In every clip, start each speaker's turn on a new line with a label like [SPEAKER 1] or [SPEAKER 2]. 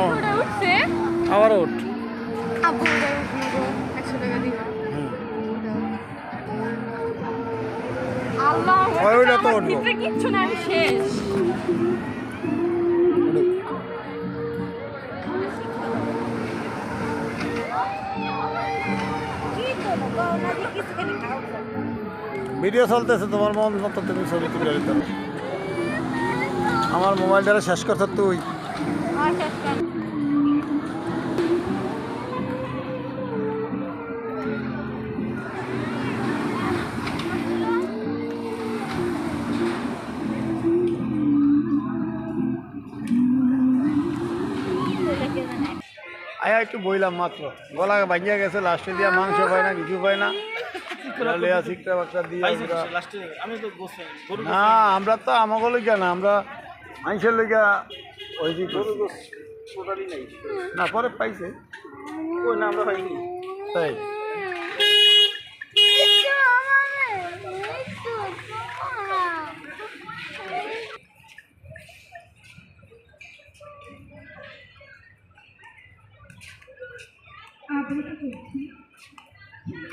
[SPEAKER 1] উঠছে
[SPEAKER 2] আবার উঠ
[SPEAKER 1] আব্বু উঠে উঠবো 100 টাকা দিব আল্লাহ
[SPEAKER 2] ওইটা তো উঠবো
[SPEAKER 1] ভিতরে কিচ্ছু না আমি শেষ
[SPEAKER 2] ভিডিও চলতেছে তোমার মন মতো তুমি ছবি তুলে দিতে আমার মোবাইলটা শেষ করছ তুই আয়া একটু বইলাম মাত্র গলা ভাঙিয়া গেছে লাস্টে দিয়া মাংস পায় না কিছু পায় না লেয়া শিকটা বাকটা দিয়ে না আমরা তো আমাকে লইগা না আমরা মানুষের লইগা ওই যে না পরে পাইছে
[SPEAKER 3] না আমরা পাইনি
[SPEAKER 2] তাই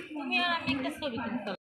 [SPEAKER 1] তুমি আর আমি একটা ছবি তুলতে